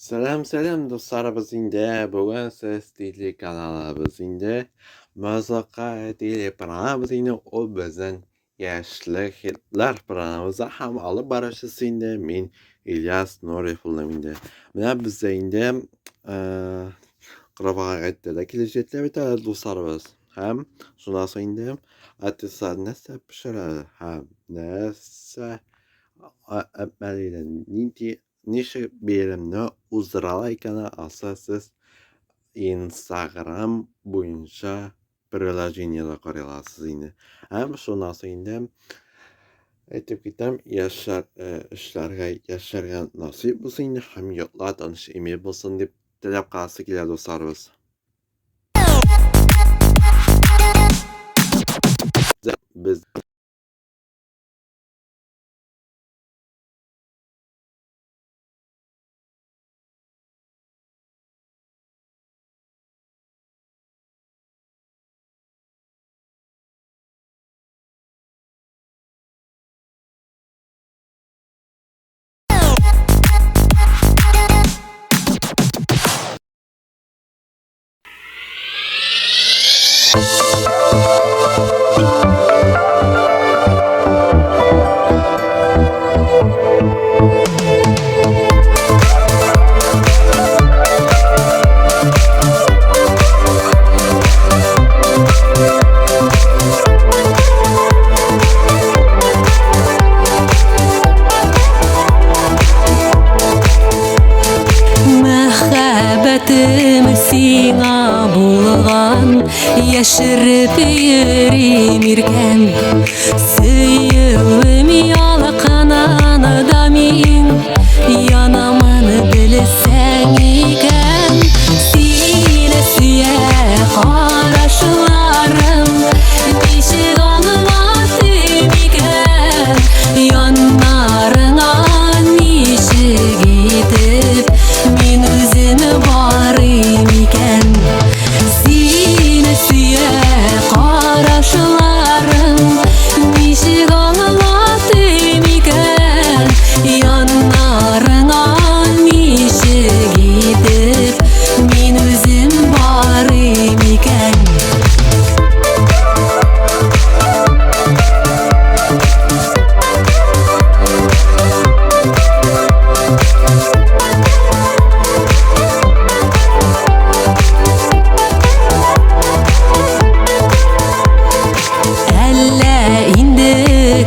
Selam dostlarımız indi. Bugün Ses Dili kanalımız indi. Müzik dili programımız indi. O bizden yaşlı hitler programımıza ham alıp barışısı indi. Min İlyas Nurifullum indi. Mine bize indi. Qırabağa ettiler. Kilicetler biter dostlarımız. Hem şunası indi. Atisa nese pişirir. Hem nese әпмәлейләр ничек бәйрәмне уздыралар асасыз Instagram буенча приложениелар карыйларсыз инде. Һәм шунысы инде әйтеп китәм, эшләргә насыйп булсын инде, һәм йортлар таныш имей булсын дип теләп каласы килә дусларыбыз. Без Сиңа булган яшереп йөрим иркән сөюем ялкынаны да мин янамын белсәң икән сине сөя карашларым ничек аңлатым икән яннарыңа ничек итеп мин үзем барым икән сине сөя карашларым ничек аңлатым икән яннарыңа ничек итеп мин үзем барым икән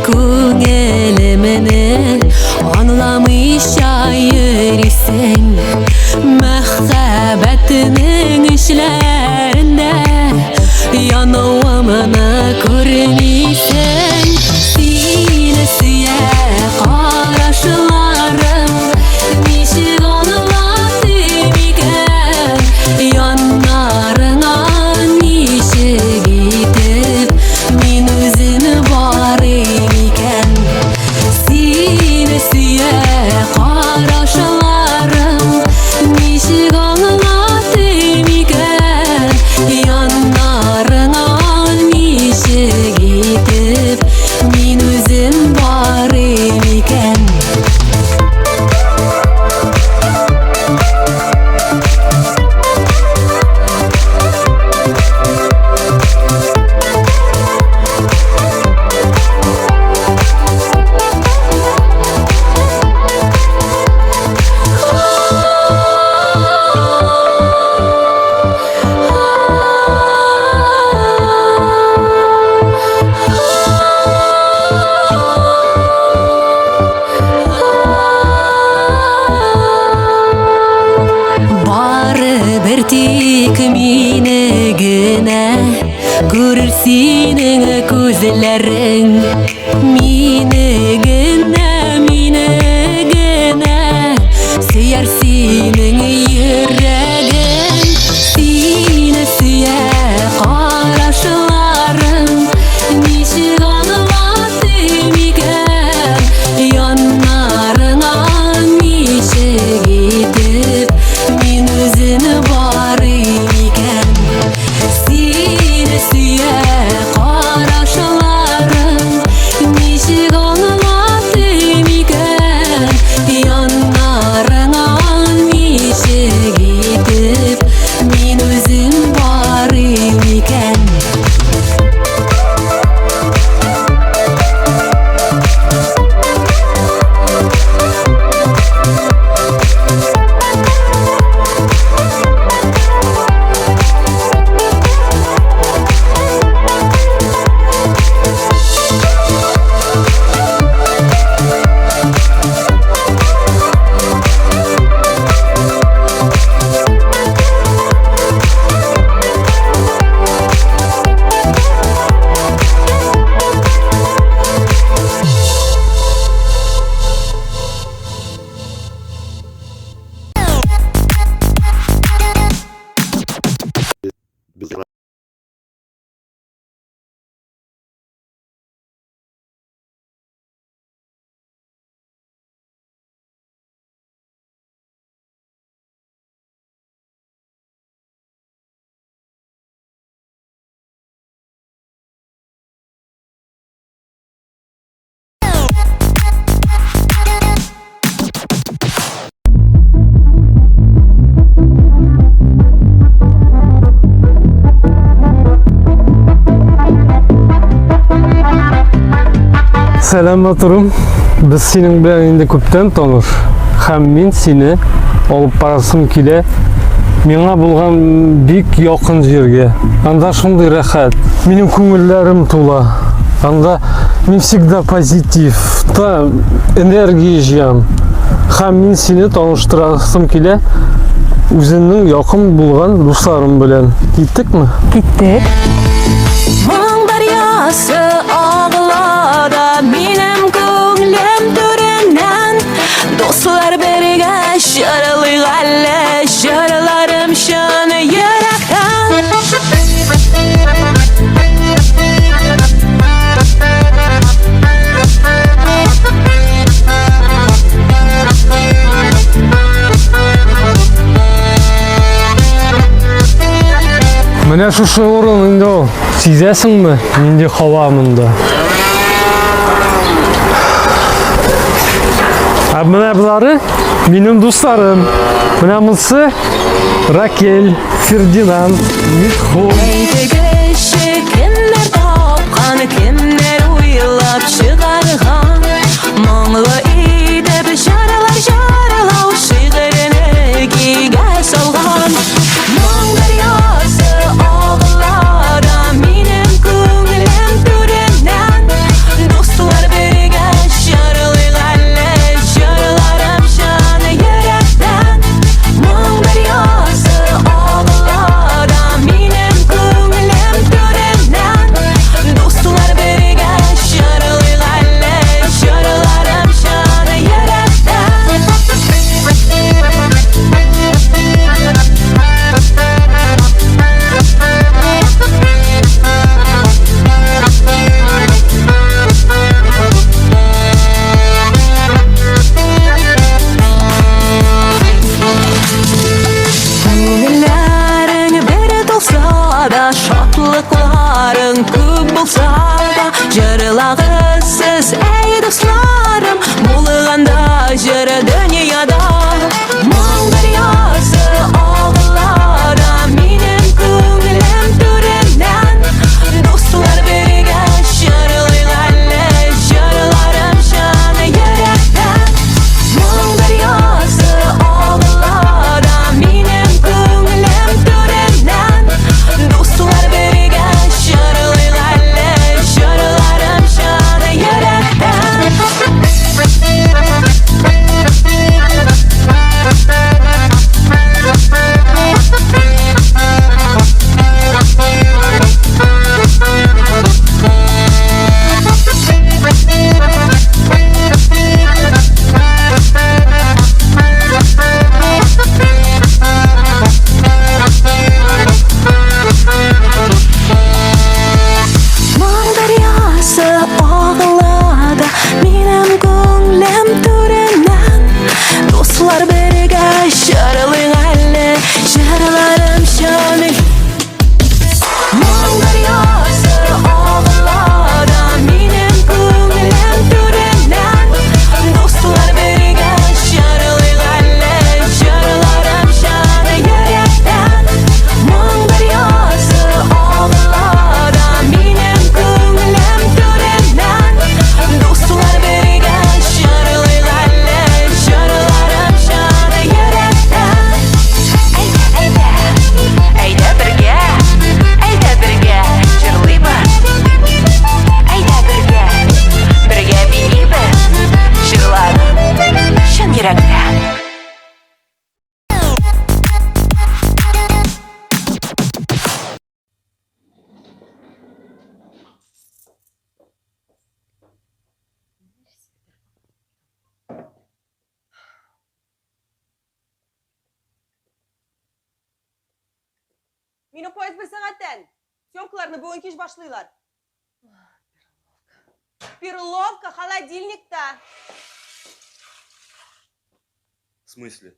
Күңелемне аңламыйча йөрисең мәхәббәтнең эшләрендә януымны күрмисең сине сөя карашларым ничек аңлатым икән яннарыңа ничек итеп мин үзем барым икән сине сөя карашларым ничек аңлатым икән яннарыңа ничек итеп мин үзем барым икән Барыбер тик мине генә күрер синең күзләрең мине генә сөяр синең йөрәгең сине сөя карашларым ничек аңлатым икән яннарыңа ничек итеп мин үзем барым икән сине сөя карашларым ничек аңлатым Сәлеметұрым. Біз сенің белән инде күптән таныш. Һәм мин сине алып барасым килә. Миңа булган бик якын җиргә. Анда шундый рәхәт. Минем күңелләрем тула. Анда мин всегда позитив, та энергия җыям. Һәм мин сине таныштырасым килә үзеңнең якын булган дусларым белән. Киттекме? Киттек. Моң дарьясы ағылада минем күңлем түреннән. Дуслар бергә шарылый әллә шарыларым шын йөрәктән. Менә шушы урын инде ул. Сизәсеңме? Нинди һава монда. Менә булары минем дусларым. Менә монсы Ракель, Фердинанд, Митху. Әйтегезче, кемнәр тапкан, кемнәр уйлап чыгарган. Моңлы итеп шаралар шаралау шигырене кигә салган. Моң дарьясы ағылада минем күңлем түреннән. Дуслар бергә шарылый әллә шарыларым шын йөрәктән. Моң дарьясы ағылада минем күңлем түреннән. Дуслар бергә шарылый әллә шарыларым шын йөрәктән. Күңелләрең бер тулса да, шатлыкларың күп булса да, җырлагыз сез, әй дусларым, булганда җыр дөньяда. Моң дарьясы ағылада минем күңлем түреннән. Дуслар бергә шарылый әллә җырларым шын йөрәктән. Моң дарьясы ағылада минем күңлем түреннән. Дуслар бергә шарылый әллә җырларым шын йөрәктән. Моң дарьясы ағылада минем күңлем түреннән. Дуслар бергә шарылый әллә җырларым шын. Моң дарьясы ағылада минем күңлем түреннән. Дуслар бергә шарылый әллә җырларым шын йөрәктән. Моң дарьясы ағылада минем күңлем түреннән. Дуслар бергә шарылый әллә җырларым шын йөрәктән. Әйдә бергә, әйдә бергә җырлыйбыз. Әйдә бергә бирибез җырларны шын йөрәктән. Минем поезд bir сәгатьтән. Съемкаларны бүген кич башлыйлар. Перловка холодильникта. В смысле?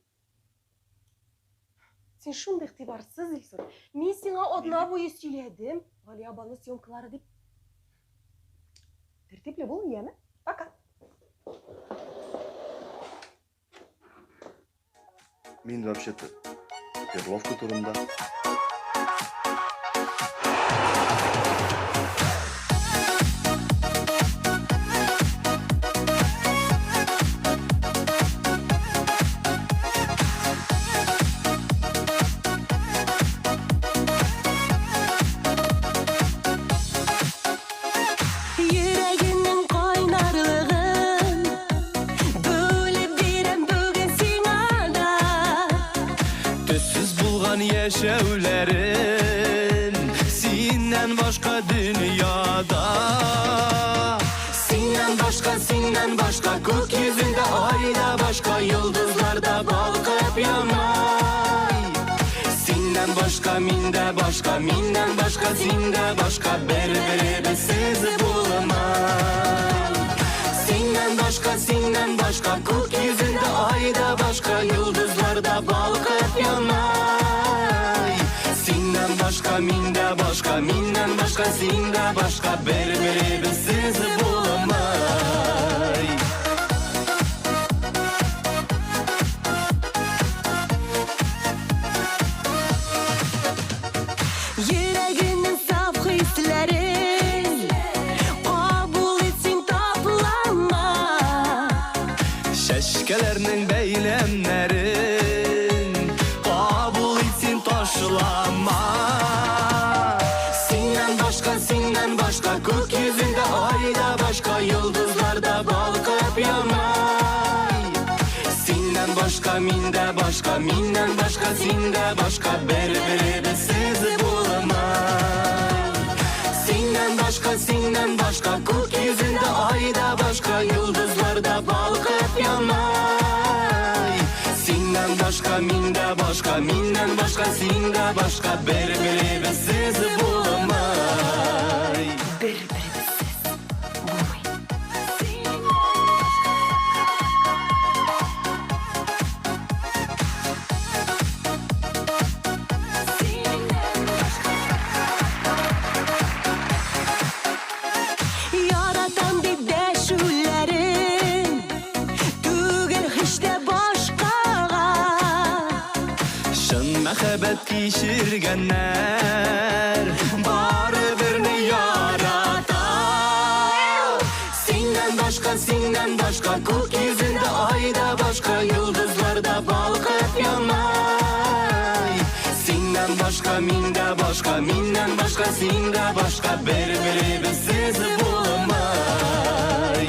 Син шундый игътибарсыз, Илсур. Мин сиңа атна буе сөйләдем. Гали абаны съемкалары дип. Тәртипле бул, яме? Пока. Мин вообще-то Перловка турында. neşevlerin Sinden başka dünyada Sinden başka gökyüzünde ayda başka yıldızlarda balkıp yanay Sinden başka minden başka zinde başka berberi sizi bulmay Sinden başka gökyüzünde ayda başka yıldızlarda balkıp yanay Sinden başka minden başka zinde başka berberi sizi bulmay Yüreğinin saf hislerin kabul etsin toplama Şeşkelerinin beylemlerin kabul etsin taşlama Sinden başka gökyüzünde ayda başka yıldızlarda balkıp yanay Sinden başka minden başka zinde başka berberi sizi bulmay Sinden başka gökyüzünde ayda başka yıldızlarda balkıp yanay Sinden başka minden başka zinde başka berberi sizi bulmay Yaratan bir deşüllerin tügel hiç de başkağa Şın mehabet kişirgenler Bari birini yaratar Sinden başka gökyüzünde ayda başka yıldızlarda balkıp yanay Sinden başka minden başka zinde başka berberi sizi bulmay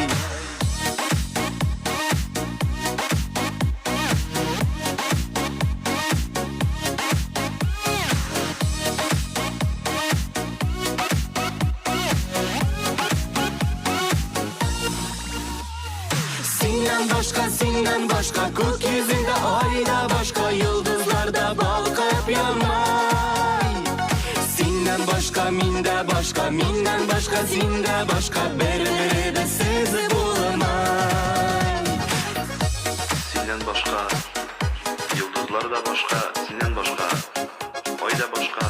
Sinden başka gökyüzünde ayda başka yıldızlarda balkıp yanay Sinden başka minden başka zinde başka berberi sizi bulmay Senden başka yıldızlar da başka, senden başka ay da başka.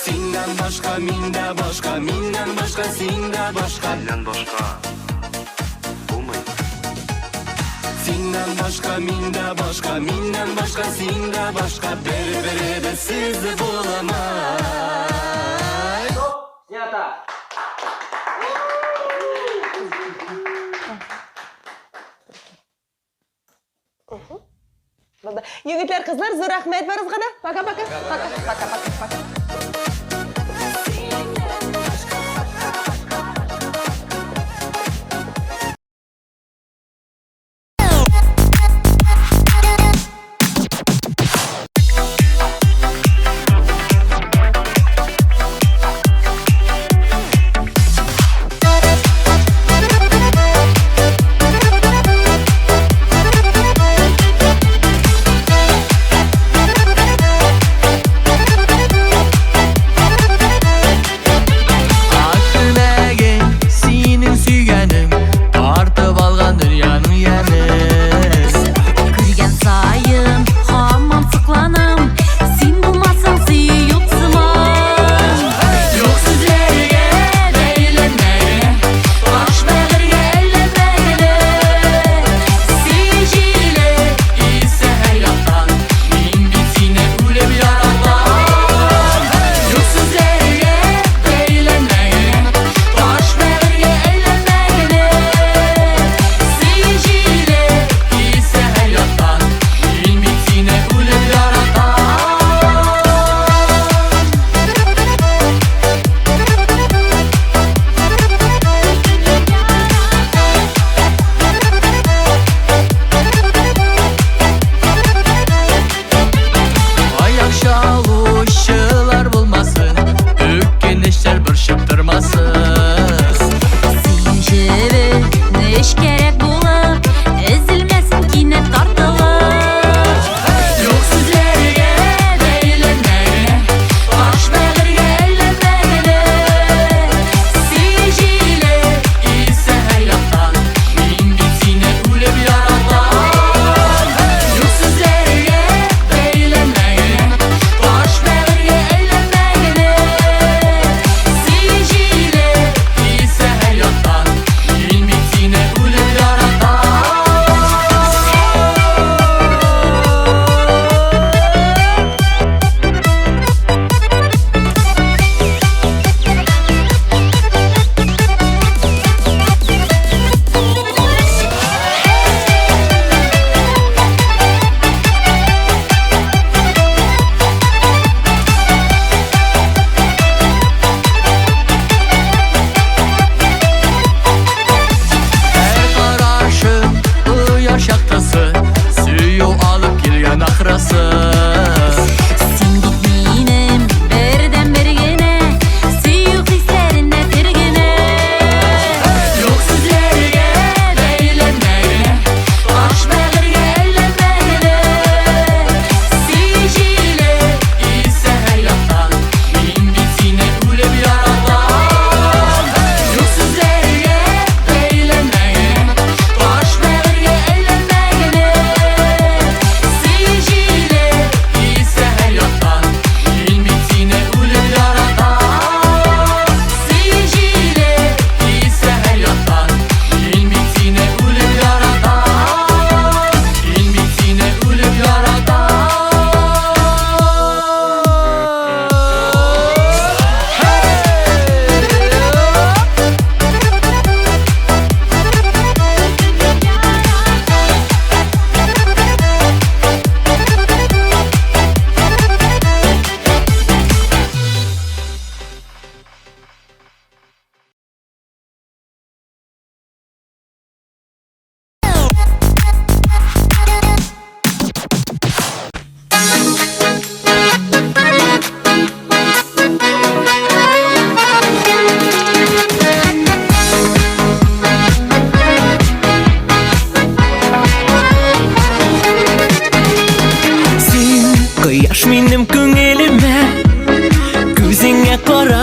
Sinden başka minden başka zinde başka Senden başka olmayın. Sinden başka minden başka zinde başka berberi sizi bulmay Yigitlar, qizlar, zo'r rahmat barizg'ada. Paka.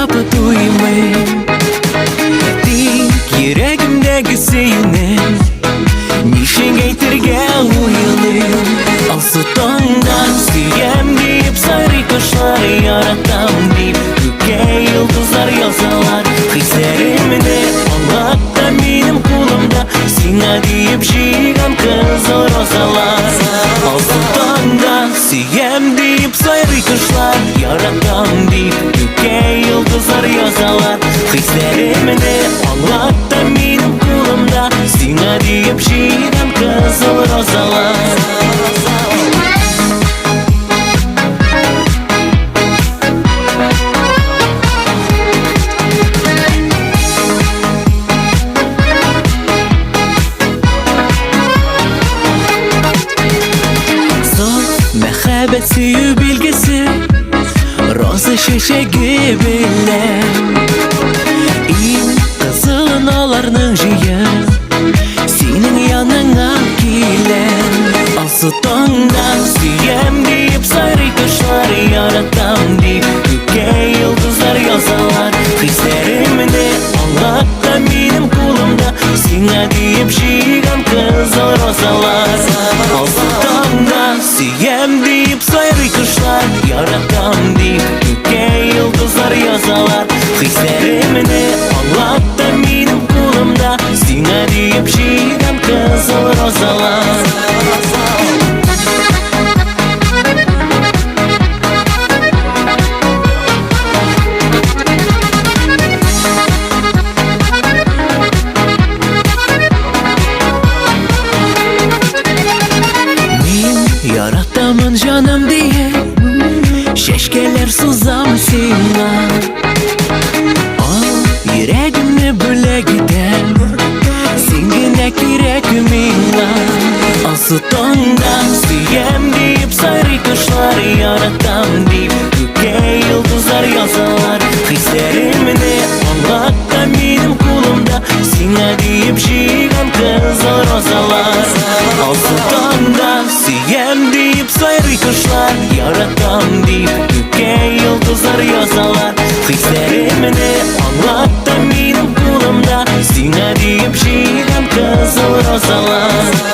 tapı duymayım. Dik yüreğimdeki suyunem nişen geytirge uyulayım. Alsı tondan suyem deyip sarı kuşlar yaratam deyip göke yıldızlar yazsalar hislerimde Allah'ta benim kulumda sina deyip şiğem kızıl rozalar. Alsı tondan suyem deyip sarı kuşlar yaratam deyip göke yıldızlar yazsalar hislerimde Allah'ta benim kulumda sina deyip şiğem kızıl rozalar. Mehabet suyu bilgisi roza şeşegi bilen İn kızılın olarının jiyem senin yanına kilen. Alsı tondan suyem deyip sarı kuşlar yaratam deyip göke yıldızlar yazsalar hislerimde Allah'ta benim kulumda sina deyip şiğem kızıl rozalar. Alsı tondan suyem deyip sarı kuşlar yaratam deyip göke yıldızlar yazsalar hislerimde Allah'ta benim kulumda sina deyip şiğem kızıl rozalar. Yaratamın canım diye şeşkeler sızam sina. Al yüreğimi böle giden singine kirek minna. Alsı tondan suyem deyip sarı kuşlar yaratam deyip göke yıldızlar yazsalar hislerimde Allah'ta benim kulumda sina deyip şiğem kızıl rozalar. Alsı tondan suyem deyip sarı kuşlar yaratam deyip göke yıldızlar yazsalar hislerimde Allah'ta benim kulumda sina deyip şiğem kızıl rozalar.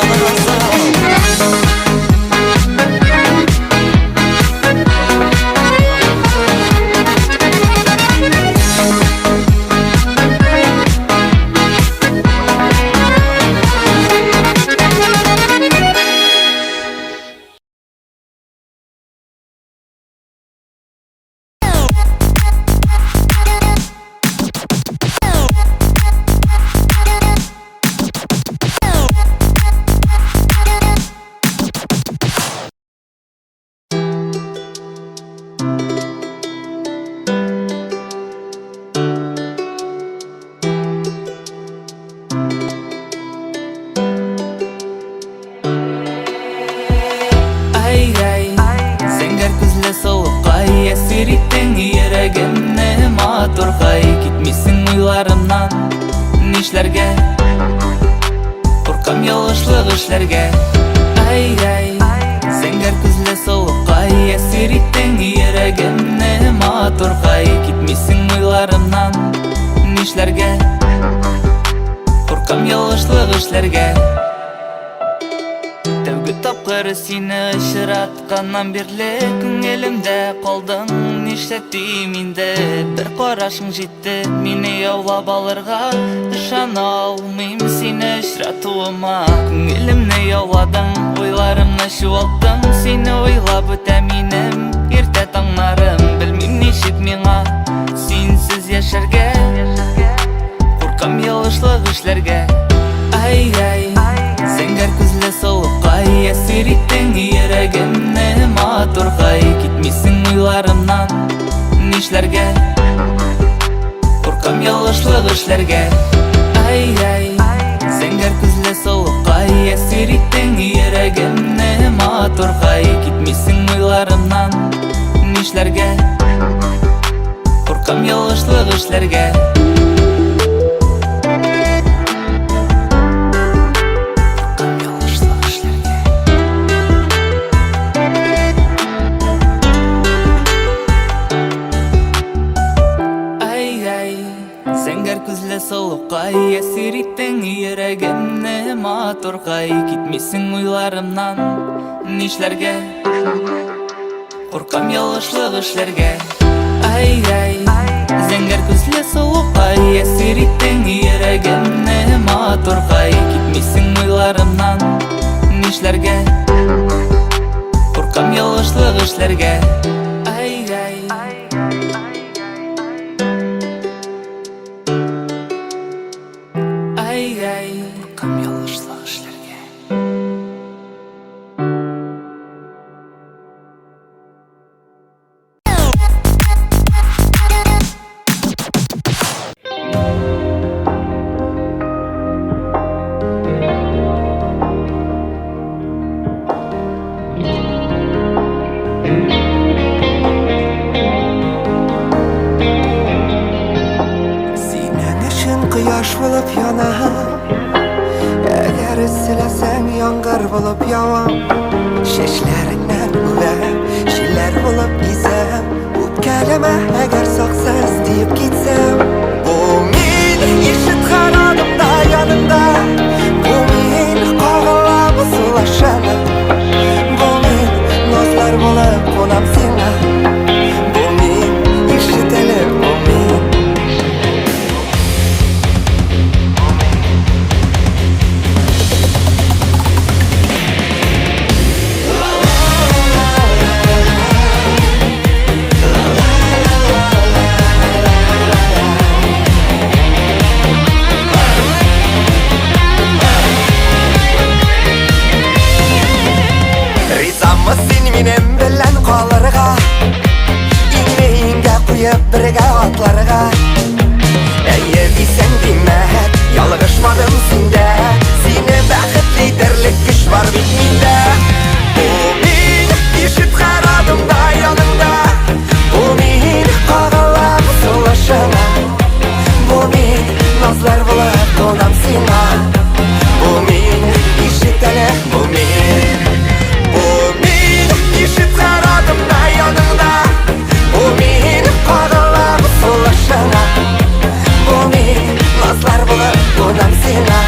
Esiritin yüreğimne maturgay gitmişsin uylarımdan nişlerge Korkam yalışlık işlerge Ay ay Senger küzle soğukay Esiritin yüreğimne maturgay gitmişsin uylarımdan nişlerge Korkam yalışlık işlerge Tevgi tapqırı seni ışıratqandan birli Elimde qoldың nişlettim indi Bir qarашың жетті meni yaulab alırga Dışan almayım seni ışıratуыма Elimne yauladың, oylarımna şualttың Seni oylab ötә минем ерте таңнарым Білмейм нешік миңа сенсіз яшәргә Қорқам ялгышлык эшләргә Ай ай Senger күзле soğukay Esir иттің yüreğimne maturgay Gitmişsin uylarımdan nişlerge Korkam yalgıçlık işlerge Ay ay Senger күзле soğukay Esir иттің yüreğimne maturgay Gitmişsin uylarımdan nişlerge Korkam yalgıçlık işlerge Зәңгәр күзле солукай, әсир иттең йөрәгемне матуркай. Китмисең уйларымнан, нишләргә? Куркам ялгышлык эшләргә. Ай-ай, зәңгәр күзле солукай, әсир иттең йөрәгемне матуркай. Китмисең уйларымнан, нишләргә? Куркам ялгышлык эшләргә. Ай-ай, ай-ай, куркам ялгышлык эшләргә. Синең өчен кояш булып янам, әгәр селәсәң яңгыр булып явам. Чәчләреңнән үләм, җилләр булып изәм. Үпкәләмә, әгәр саксыз диеп китсәм. Бу мин ишеткән адымда янымда, бу мин кагыла сулашына. Бу мин назлар булып кунам сиңа. Бу мин ишет әле, бу мин. Ризамы син минем белән калырга, иңгә куеп бергә атларга. Әйе дисәң димәк, ялгышмадым синдә. Сине бәхетле итерлек көч бар бит миндә. Бу мин ишеткән адымда яныңда, бу мин кагыла сулашына. Бу мин назлар булып кунам сиңа. Бу мин ишет әле, бу мин. Бу мин ишеткән адымда яныңда, бу мин кагыла сулашына. Бу мин назлар булып кунам сиңа.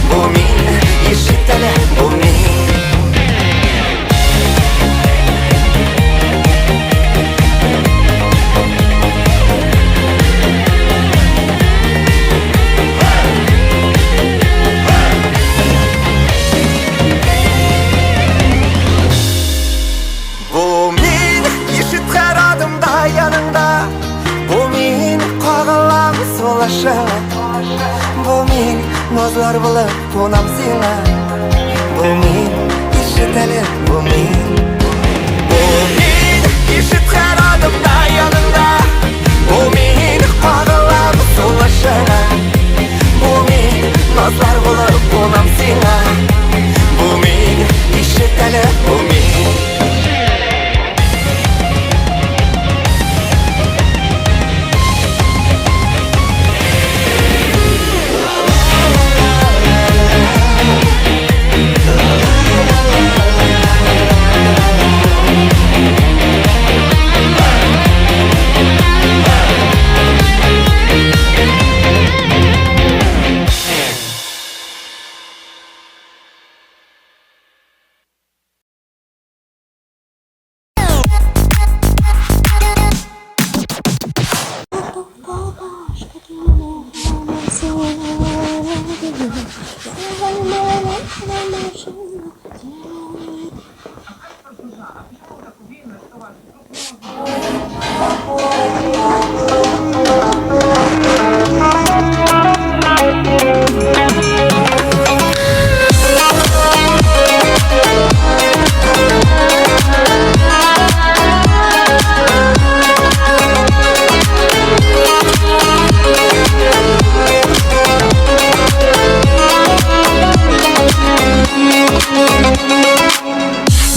Бу мин ишет әле, бу мин. Бу мин ишеткән адымда яныңда, бу мин кагыла сулашына. Бу мин назлар булып кунам сиңа. Бу мин ишет әле, бу мин. Бу мин ишеткән адымда яныңда, бу мин кагыла сулашына. Бу мин назлар булып кунам сиңа. Бу мин ишет әле, бу мин.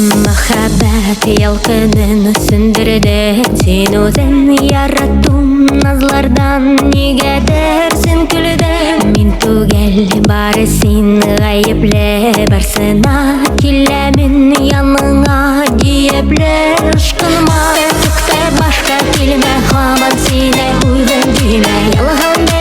Мәхәббәт ялкынын сөндерде, сен үзен яраттым назлардан, нигәдер син көлдең. Мин түгел, бары син гаепле, барсына киләмен яныңа диепле. Ышкынма, күктә башка килмә, һаман сине уйлыйм димә. Ялган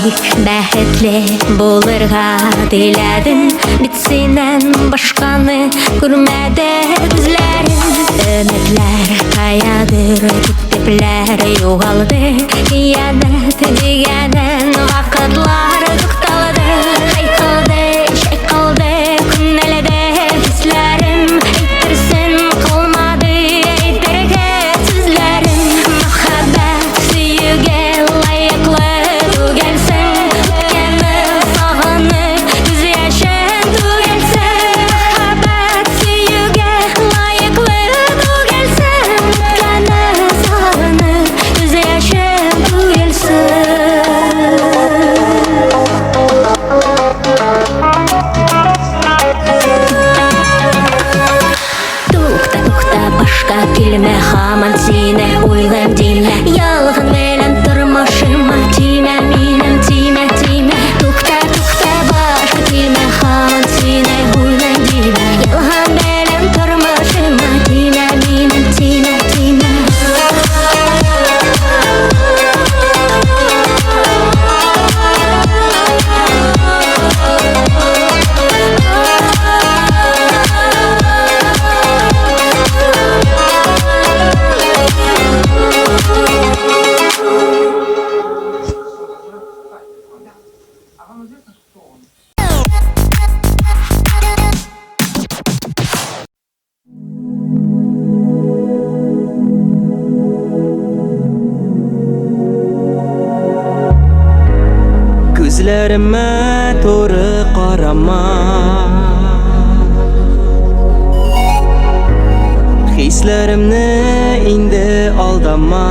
тик бәхетле булырга теләдем, бит синен башканы күрмәде күзләрем. Өметләр каядыр киттепләр югалды, янәт дигәнен вакытлар тукталды. Хайкылды, шайкылды күннәләдә хисләрем, әйтерсең калмады әйтергә сүзләрем. Мәхәббәт сөюгә лайыклы түгелсең, үткәнне сагынып күз яшен түгелсең. Мәхәббәт сөюгә лайыклы түгелсең, үткәнне сагынып күз яшен түгелсең. Тукта, башка килмә, һаман сине уйлыйм димә. Ялган белән тормышыма тимә, минем тимә. Тукта, башка килмә, һаман сине уйлыйм димә. Ялган белән тормышыма тимә, минем тимә. Күзләремә туры карама, хисләремне инде алдама.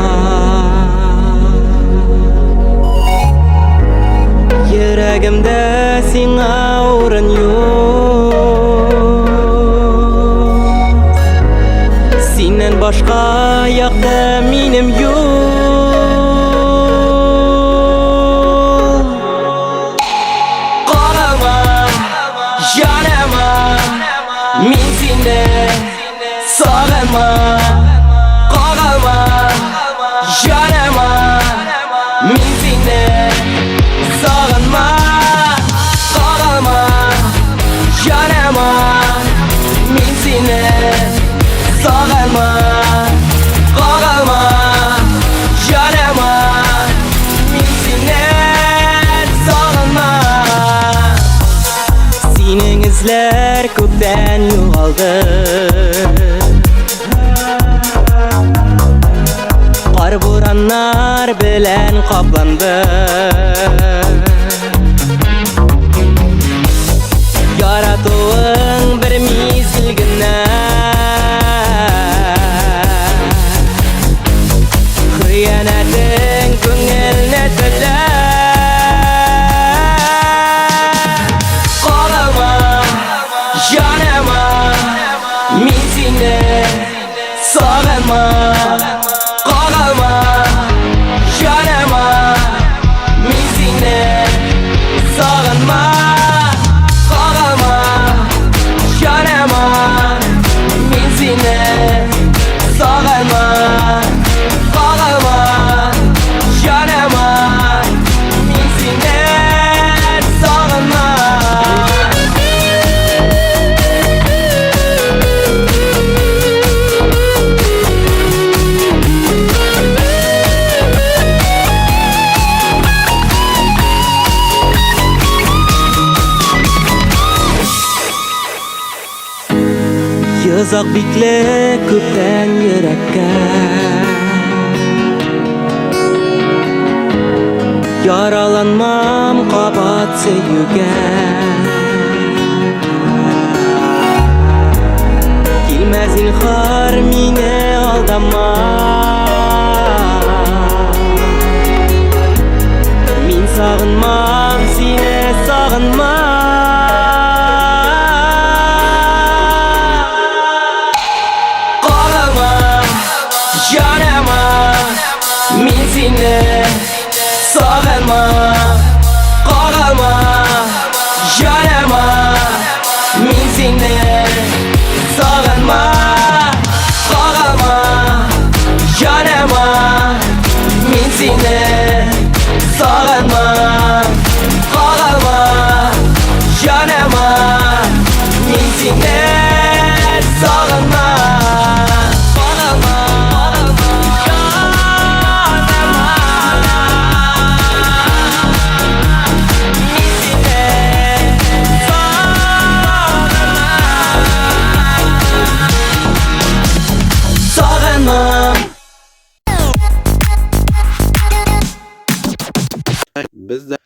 Йөрәгемдә сиңа урын юк, синнән башка якта минем юк. Janema, min sine sağma. Qalma, janema, min sine sağma. Qalma, janema, min sine sağma. Qalma, janema, min sine sağma. Синең эзләр күптән югалды, кар бураннар белән капланды. Яратуың бер мизгел генә, хыянәтең күңелне теләр. Janema, min sine sağma. Qalma, janema, min sine sağma. Qalma, janema, min sine sağma. Qalma, janema, min sine sağma. Язак бикле күптән йөрәккә, яраланмам кабат сөюгә. Килмә зинһар мине алдама, мин сагынмам сине сагынма. Janema, min sine sağma. Qalma, janema, min sine sağma. Qalma, janema, min sine sağma. Biz de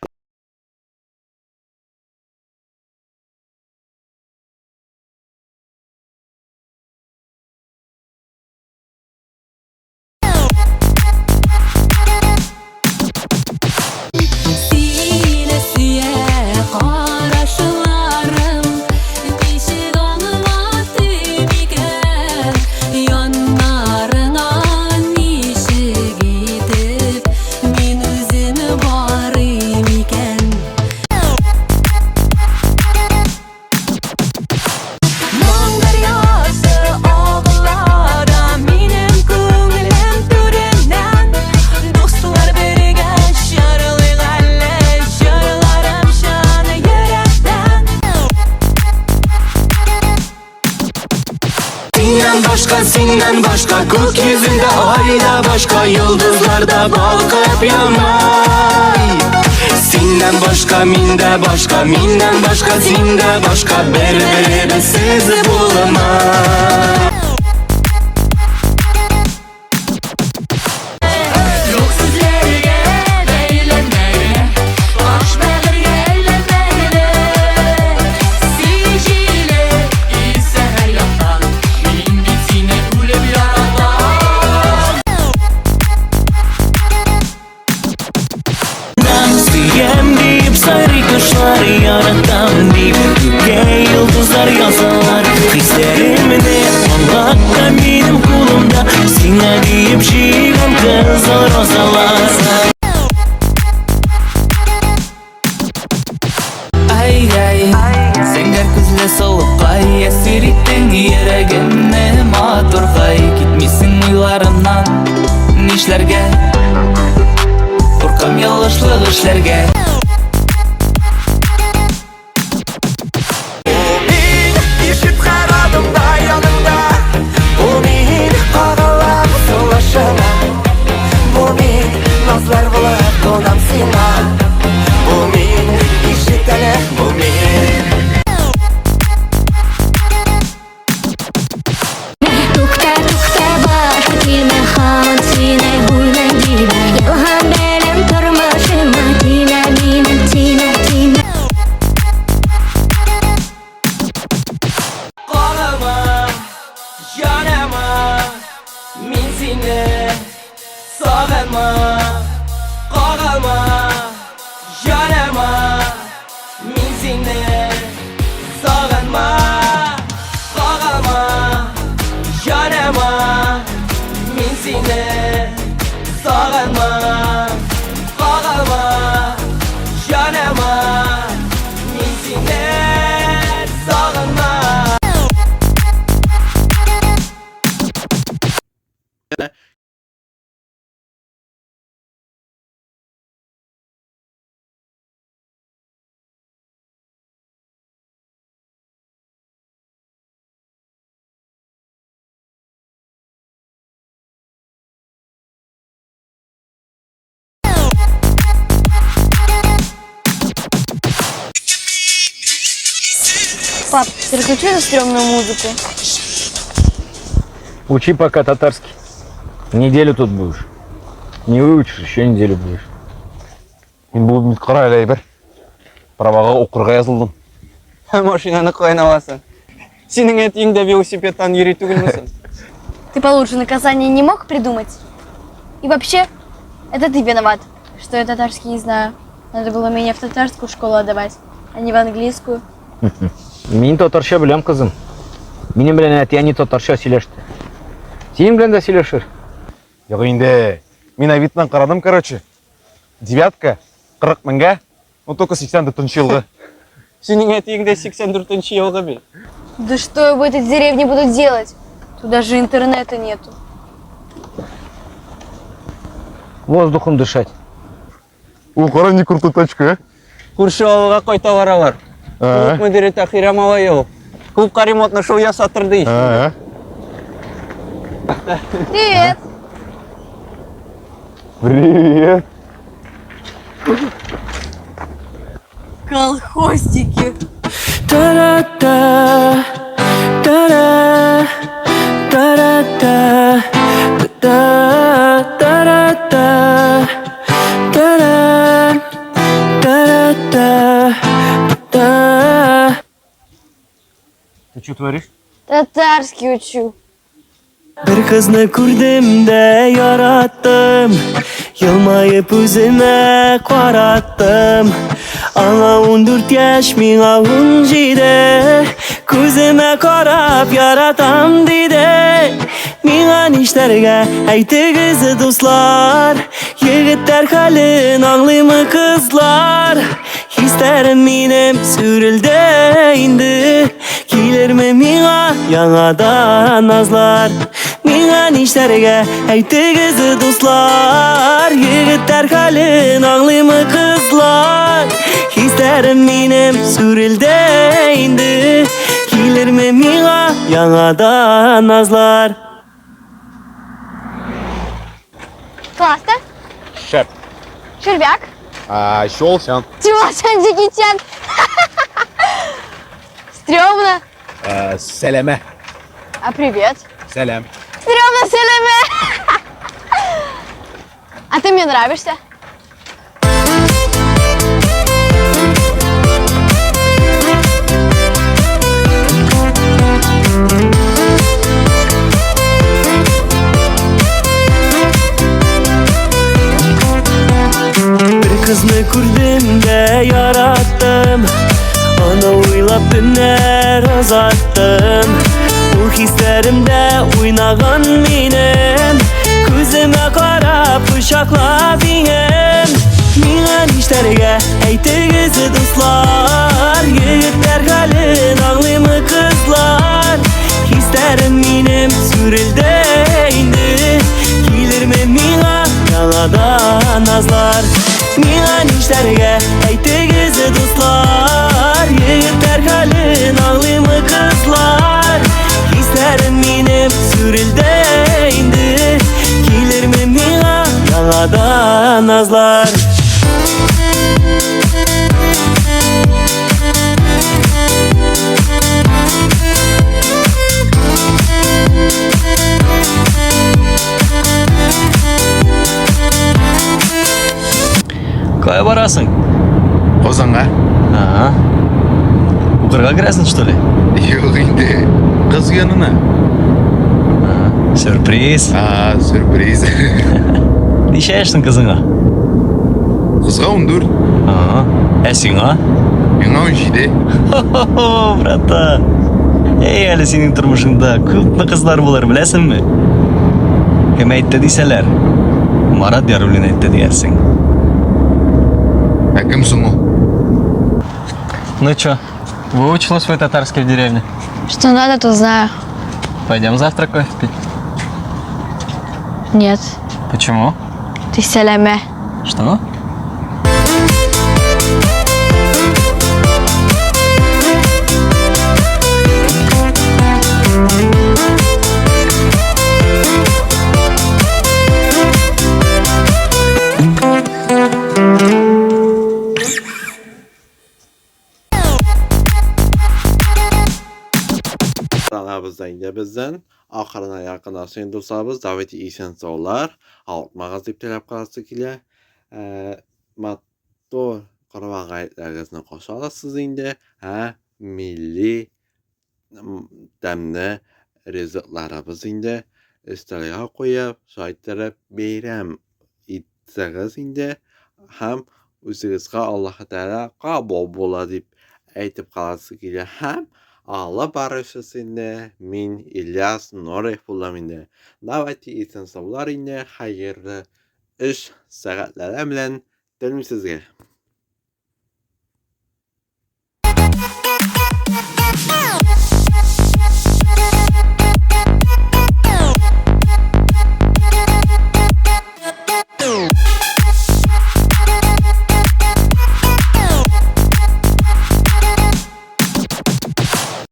Sine süye qarashlarım Beshik anlatı miken Yanlarına nişik etip Men özüm barım iken Mon daryosi og'ilada Menim ko'nglim to'rinan Do'stlar birga sharlig'ali Sharlarim shani yurakdan Senden başka Göк yüzünde ayda başka Yıldızlarda balkıp yanmay Senden başka minde başka Minden başka sinde başka Birbirimiz bulamay Yok sizlerge beylenmeye Aşmağır yerlenmeye Sicile ise her yandan Min bitine ölüp yaradan Siyem deyip sarı kuşlar yaratam deyip Göke yıldızlar yazarlar Hislerimde Allah'ta benim kulumda Sine deyip şiirim kızıl rozalar Ay ay Senger күзле солықай Әсер еттің ерегімне матурғай Кетмесін ойларымнан Нишләргә Қорқам ялгышлык эшләргә Мин ишет һәр адымда яныңда Бу мин кагылам сулышыңа Бу мин назлар булып кунам сиңа Бу мин ишет әле бу мин Tukta tukta başka kelme hamon seni o'ylang deyman Yolg'on bilan turmushimni tiyma meni tiyma tiyma Qalama, yanama Min seni sog'inma Qalama, yanama Min seni sog'inma Qalama, yanama Min seni sog'inma Qalama, yanama Min seni sog'inma Пап, переключи на стрёмную музыку. Учи пока татарский. Неделю тут будешь. Не выучишь, еще неделю будешь. Мен бұл үміт қара әлі бір. Праваға оқырға yazылдым. Машинаны қойын аласың. Сенің етіңде велосипедтан үйрету келмесін. Ты получше наказание не мог придумать? И вообще, это ты виноват, что я татарский не знаю. Надо было меня в татарскую школу отдавать, а не в английскую. Мен татарша білем қызым. Менің білен әтияне татарша сөйлешті. Сенің білен де сөйлешір. Yok енді, мен авитынан қарадым, короче. Девятка, 40 мыңға, но только 84 жылғы. Сенің етіңде 84 жылғы бе. Да что я в этой деревне буду делать? Тут даже интернета нету. Воздухом дышать. О, қара не крутой тачка, Көрші ауылға қойта баралар. Клуб мүдірі Тахир Амалайев. Клубқа ремонтны шоу жасатыр дейсің. Привет! Привет! Колхозники. Та-да-да, та-да, та-да-да, та-да, та-да-да, та-да, Что творишь? Татарский учу. Bir kızını gördüm de yarattım, yılmayıp üzüme karattım. Ana 14 yaş, mina 17, gözüme karap yaratam dedi. Mina nişlerge aytığızı dostlar, yigitler halin anlıyımı kızlar. Hislerim benim sürüldü indi, gelir mi mina yanadan nazlar. Mina nişlerge aytığızı dostlar, yigitler halin anlıyımı kızlar. Hislerim benim sürüldü indi, gelir mi mina yanadan nazlar. Классно. Шеп. Червяк. Щелсян. Чего, Джеки Чан? Стрёмно. Seleme. А привет? Selam. Стрёмно, Селеме. А ты мне нравишься? Bir kızını gördüm de yarattım, ana oylap günler uzattım. Bu hislerimde oynagan benim, gözüme karap uşakla benim. Mina nişlerge aytığızı dostlar, yigitler halin anlıyımı kızlar. Hislerim benim sürüldü indi, gelir mi mina yanadan nazlar. Mina nişlerge aytığızı dostlar, yigitler halin anlıyımı kızlar. Hislerim benim sürüldü indi, gelir mi mina yanadan nazlar. Кая барасың? Озанға? Ага. Укырға кіресің, что ли? Yok indi. Kız yanına. Сюрприз. Sürpriz. Неше яшьсің кызыңа? Kızga 14. Ага. Ә сиңа? Мина 17. Хо-хо-хо, братан. Эй, әлі сенің тұрмышыңда көпме қызлар болар, білесіңме? Кім әйтті дейсәләр? Марат Яруллин әйтті дейерсің. Кім соң ол? Ну чё, выучила свой татарский в деревне? Что надо, то знаю. Пойдем завтра кофе пить. Нет. Почему? Ты Селеме. Что? Kanalımızda bizden ahırına yakınlaşan dostlarımız daveti iyisen sorular alt mağazip telep kalası ile matto karava gayetlerine koşu alasınız indi milli demne rızıklarımız indi isteriye koyup şahitlere beyrem itseniz indi hem üzerinizde Allah-u Teala kabul bola deyip aytip kalası ile hem Allah barışısında min İlyas Noreh bulaminde. Daveti isen savlar inde hayırlı iş saatler emlen. Dilim sizge.